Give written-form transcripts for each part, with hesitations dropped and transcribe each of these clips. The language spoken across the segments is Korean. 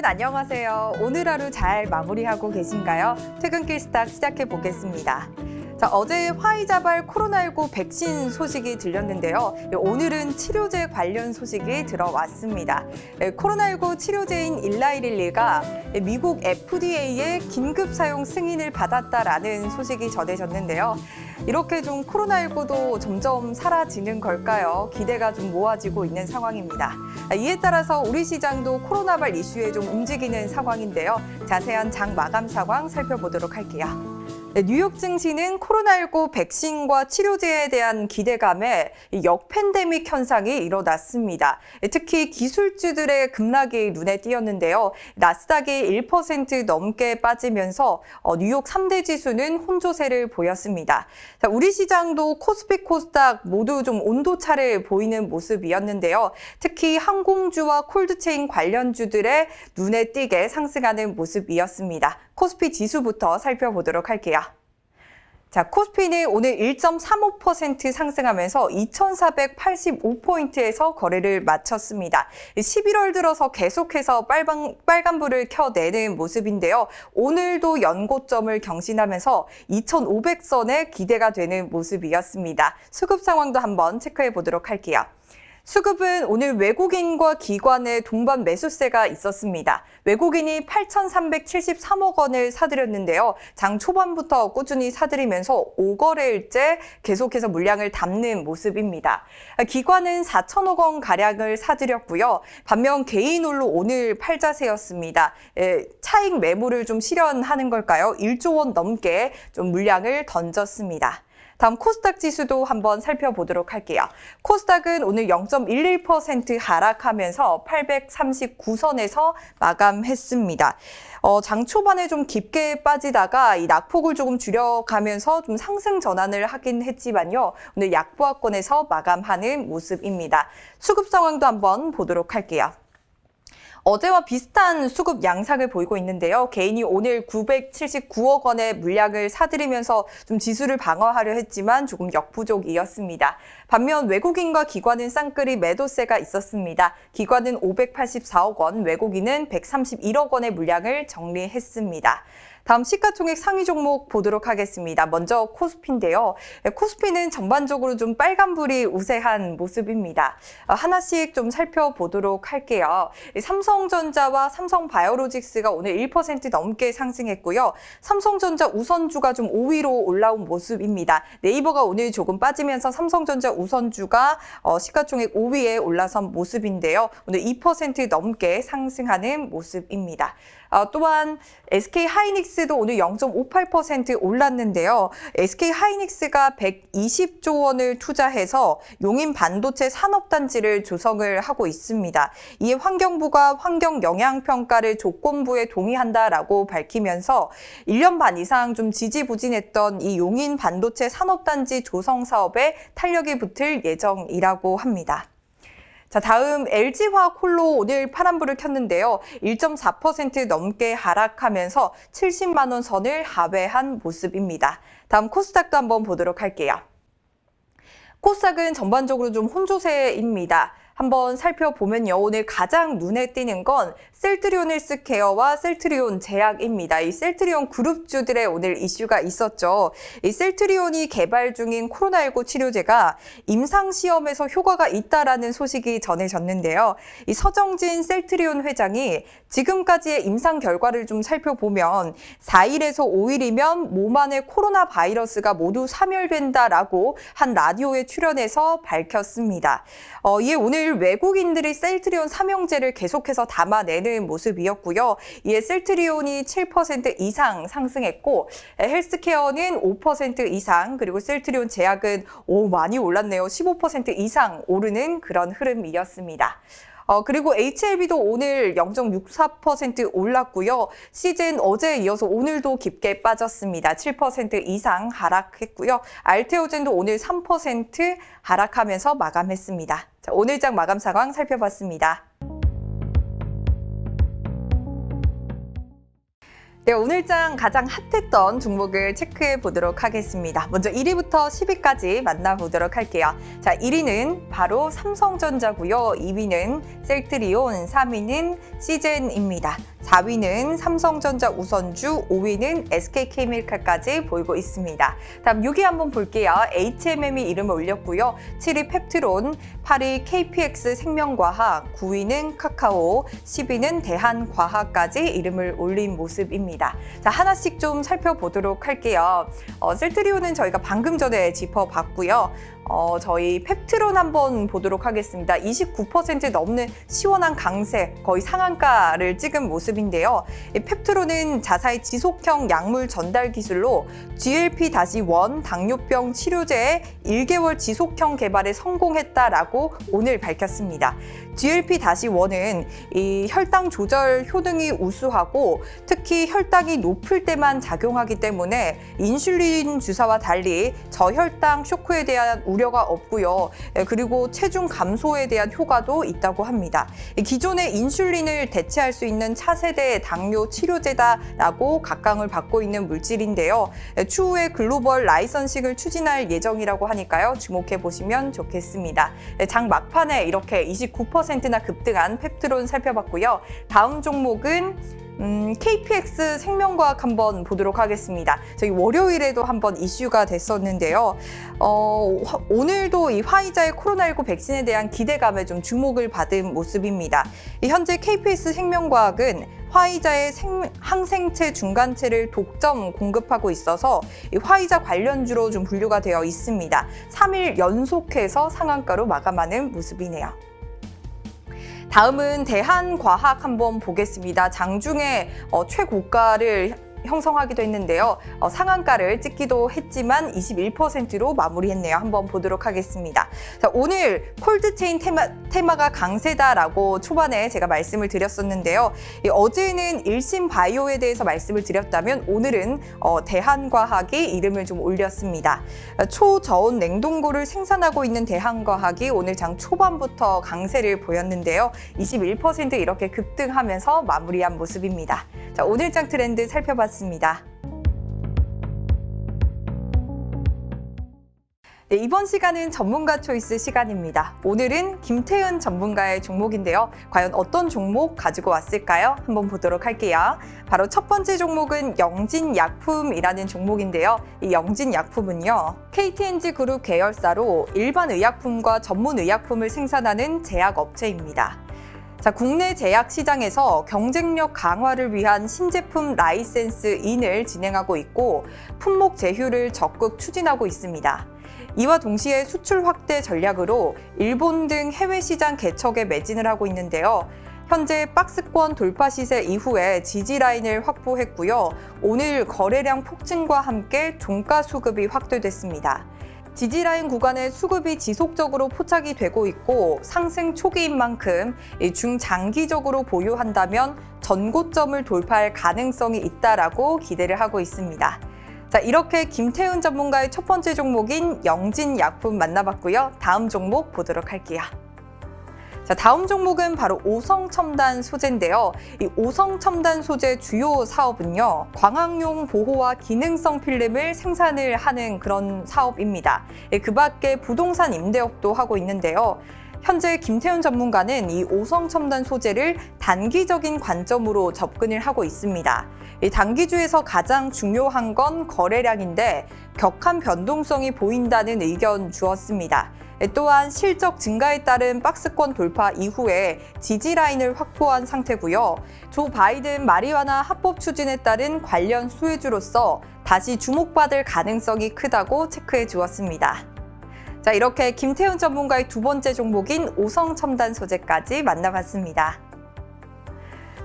여러분 안녕하세요. 오늘 하루 잘 마무리하고 계신가요? 퇴근길 스탁 시작해 보겠습니다. 자, 어제 화이자발 코로나19 백신 소식이 들렸는데요. 오늘은 치료제 관련 소식이 들어왔습니다. 코로나19 치료제인 일라이릴리가 미국 FDA의 긴급 사용 승인을 받았다라는 소식이 전해졌는데요. 이렇게 좀 코로나19도 점점 사라지는 걸까요? 기대가 좀 모아지고 있는 상황입니다. 이에 따라서 우리 시장도 코로나발 이슈에 좀 움직이는 상황인데요. 자세한 장 마감 상황 살펴보도록 할게요. 뉴욕 증시는 코로나19 백신과 치료제에 대한 기대감에 역팬데믹 현상이 일어났습니다. 특히 기술주들의 급락이 눈에 띄었는데요. 나스닥이 1% 넘게 빠지면서 뉴욕 3대 지수는 혼조세를 보였습니다. 자, 우리 시장도 코스피, 코스닥 모두 좀 온도차를 보이는 모습이었는데요. 특히 항공주와 콜드체인 관련주들의 눈에 띄게 상승하는 모습이었습니다. 코스피 지수부터 살펴보도록 할게요. 자, 코스피는 오늘 1.35% 상승하면서 2,485포인트에서 거래를 마쳤습니다. 11월 들어서 계속해서 빨간불을 켜내는 모습인데요. 오늘도 연고점을 경신하면서 2,500선에 기대가 되는 모습이었습니다. 수급 상황도 한번 체크해 보도록 할게요. 수급은 오늘 외국인과 기관의 동반 매수세가 있었습니다. 외국인이 8,373억 원을 사들였는데요. 장 초반부터 꾸준히 사들이면서 5거래일째 계속해서 물량을 담는 모습입니다. 기관은 4천억 원 가량을 사들였고요. 반면 개인홀로 오늘 팔자세였습니다. 차익 매물을 좀 실현하는 걸까요? 1조 원 넘게 좀 물량을 던졌습니다. 다음 코스닥 지수도 한번 살펴보도록 할게요. 코스닥은 오늘 0.11% 하락하면서 839선에서 마감했습니다. 장 초반에 좀 깊게 빠지다가 이 낙폭을 조금 줄여가면서 좀 상승 전환을 하긴 했지만요. 오늘 약보합권에서 마감하는 모습입니다. 수급 상황도 한번 보도록 할게요. 어제와 비슷한 수급 양상을 보이고 있는데요. 개인이 오늘 979억 원의 물량을 사들이면서 좀 지수를 방어하려 했지만 조금 역부족이었습니다. 반면 외국인과 기관은 쌍끌이 매도세가 있었습니다. 기관은 584억 원, 외국인은 131억 원의 물량을 정리했습니다. 다음 시가총액 상위 종목 보도록 하겠습니다. 먼저 코스피인데요. 코스피는 전반적으로 좀 빨간불이 우세한 모습입니다. 하나씩 좀 살펴보도록 할게요. 삼성전자와 삼성바이오로직스가 오늘 1% 넘게 상승했고요. 삼성전자 우선주가 좀 5위로 올라온 모습입니다. 네이버가 오늘 조금 빠지면서 삼성전자 우선주가 시가총액 5위에 올라선 모습인데요. 오늘 2% 넘게 상승하는 모습입니다. 또한 SK하이닉스도 오늘 0.58% 올랐는데요. SK하이닉스가 120조 원을 투자해서 용인 반도체 산업단지를 조성을 하고 있습니다. 이에 환경부가 환경영향평가를 조건부에 동의한다라고 밝히면서 1년 반 이상 좀 지지부진했던 이 용인 반도체 산업단지 조성 사업에 탄력이 붙을 예정이라고 합니다. 자, 다음 LG화학홀로 오늘 파란불을 켰는데요. 1.4% 넘게 하락하면서 70만 원 선을 하회한 모습입니다. 다음 코스닥도 한번 보도록 할게요. 코스닥은 전반적으로 좀 혼조세입니다. 한번 살펴보면요. 오늘 가장 눈에 띄는 건 셀트리온 헬스케어와 셀트리온 제약입니다. 이 셀트리온 그룹주들의 오늘 이슈가 있었죠. 이 셀트리온이 개발 중인 코로나19 치료제가 임상시험에서 효과가 있다라는 소식이 전해졌는데요. 이 서정진 셀트리온 회장이 지금까지의 임상 결과를 좀 살펴보면 4일에서 5일이면 몸 안에 코로나 바이러스가 모두 사멸된다라고 한 라디오에 출연해서 밝혔습니다. 이에 오늘 외국인들이 셀트리온 삼형제를 계속해서 담아내는 모습이었고요. 이에 셀트리온이 7% 이상 상승했고 헬스케어는 5% 이상 그리고 셀트리온 제약은 많이 올랐네요. 15% 이상 오르는 그런 흐름이었습니다. 그리고 HLB도 오늘 0.64% 올랐고요. 시즌 어제에 이어서 오늘도 깊게 빠졌습니다. 7% 이상 하락했고요. 알테오젠도 오늘 3% 하락하면서 마감했습니다. 자, 오늘 장 마감 상황 살펴봤습니다. 네, 오늘장 가장 핫했던 종목을 체크해 보도록 하겠습니다. 먼저 1위부터 10위까지 만나보도록 할게요. 자, 1위는 바로 삼성전자고요. 2위는 셀트리온, 3위는 시젠입니다. 4위는 삼성전자 우선주, 5위는 SK케이밀카까지 보이고 있습니다. 다음 6위 한번 볼게요. HMM이 이름을 올렸고요. 7위 펩트론, 8위 KPX 생명과학, 9위는 카카오, 10위는 대한과학까지 이름을 올린 모습입니다. 자, 하나씩 좀 살펴보도록 할게요. 셀트리온은 저희가 방금 전에 짚어봤고요. 저희 펩트론 한번 보도록 하겠습니다. 29% 넘는 시원한 강세, 거의 상한가를 찍은 모습인데요. 이 펩트론은 자사의 지속형 약물 전달 기술로 GLP-1 당뇨병 치료제의 1개월 지속형 개발에 성공했다라고 오늘 밝혔습니다. GLP-1은 이 혈당 조절 효능이 우수하고 특히 혈당이 높을 때만 작용하기 때문에 인슐린 주사와 달리 저혈당 쇼크에 대한 우려가 없고요. 그리고 체중 감소에 대한 효과도 있다고 합니다. 기존의 인슐린을 대체할 수 있는 차세대 당뇨 치료제다라고 각광을 받고 있는 물질인데요. 추후에 글로벌 라이선싱을 추진할 예정이라고 하니까요. 주목해 보시면 좋겠습니다. 장 막판에 이렇게 29%나 급등한 펩트론 살펴봤고요. 다음 종목은 KPX 생명과학 한번 보도록 하겠습니다. 저희 월요일에도 한번 이슈가 됐었는데요. 오늘도 이 화이자의 코로나19 백신에 대한 기대감에 좀 주목을 받은 모습입니다. 현재 KPX 생명과학은 화이자의 항생체 중간체를 독점 공급하고 있어서 이 화이자 관련주로 좀 분류가 되어 있습니다. 3일 연속해서 상한가로 마감하는 모습이네요. 다음은 대한과학 한번 보겠습니다. 장중에 최고가를 형성하기도 했는데요. 상한가를 찍기도 했지만 21%로 마무리했네요. 한번 보도록 하겠습니다. 자, 오늘 콜드체인 테마가 강세다라고 초반에 제가 말씀을 드렸었는데요. 어제는 일신바이오에 대해서 말씀을 드렸다면 오늘은 대한과학이 이름을 좀 올렸습니다. 초저온 냉동고를 생산하고 있는 대한과학이 오늘 장 초반부터 강세를 보였는데요. 21% 이렇게 급등하면서 마무리한 모습입니다. 자, 오늘장 트렌드 살펴봤습니다. 네, 이번 시간은 전문가 초이스 시간입니다. 오늘은 김태은 전문가의 종목인데요. 과연 어떤 종목 가지고 왔을까요? 한번 보도록 할게요. 바로 첫 번째 종목은 영진약품이라는 종목인데요. 이 영진약품은요, KT&G그룹 계열사로 일반 의약품과 전문 의약품을 생산하는 제약업체입니다. 자, 국내 제약 시장에서 경쟁력 강화를 위한 신제품 라이센스인을 진행하고 있고 품목 제휴를 적극 추진하고 있습니다. 이와 동시에 수출 확대 전략으로 일본 등 해외 시장 개척에 매진을 하고 있는데요. 현재 박스권 돌파 시세 이후에 지지 라인을 확보했고요. 오늘 거래량 폭증과 함께 종가 수급이 확대됐습니다. 지지라인 구간의 수급이 지속적으로 포착이 되고 있고 상승 초기인 만큼 중장기적으로 보유한다면 전고점을 돌파할 가능성이 있다라고 기대를 하고 있습니다. 자, 이렇게 김태은 전문가의 첫 번째 종목인 영진약품 만나봤고요. 다음 종목 보도록 할게요. 자, 다음 종목은 바로 오성첨단 소재인데요. 이 오성첨단 소재 주요 사업은요, 광학용 보호와 기능성 필름을 생산을 하는 그런 사업입니다. 그 밖에 부동산 임대업도 하고 있는데요. 현재 김태훈 전문가는 이 오성첨단 소재를 단기적인 관점으로 접근을 하고 있습니다. 이 단기주에서 가장 중요한 건 거래량인데 격한 변동성이 보인다는 의견 주었습니다. 또한 실적 증가에 따른 박스권 돌파 이후에 지지 라인을 확보한 상태고요. 조 바이든 마리화나 합법 추진에 따른 관련 수혜주로서 다시 주목받을 가능성이 크다고 체크해 주었습니다. 자, 이렇게 김태훈 전문가의 두 번째 종목인 오성첨단 소재까지 만나봤습니다.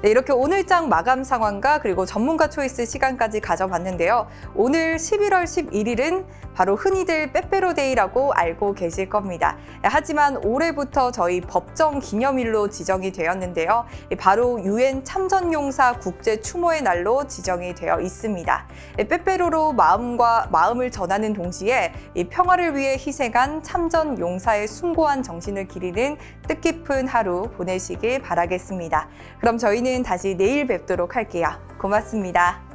네, 이렇게 오늘장 마감 상황과 그리고 전문가 초이스 시간까지 가져봤는데요. 오늘 11월 11일은 바로 흔히들 빼빼로데이라고 알고 계실 겁니다. 하지만 올해부터 저희 법정 기념일로 지정이 되었는데요. 바로 UN 참전용사 국제 추모의 날로 지정이 되어 있습니다. 빼빼로로 마음을 전하는 동시에 평화를 위해 희생한 참전용사의 숭고한 정신을 기리는 뜻깊은 하루 보내시길 바라겠습니다. 그럼 저희는 다시 내일 뵙도록 할게요. 고맙습니다.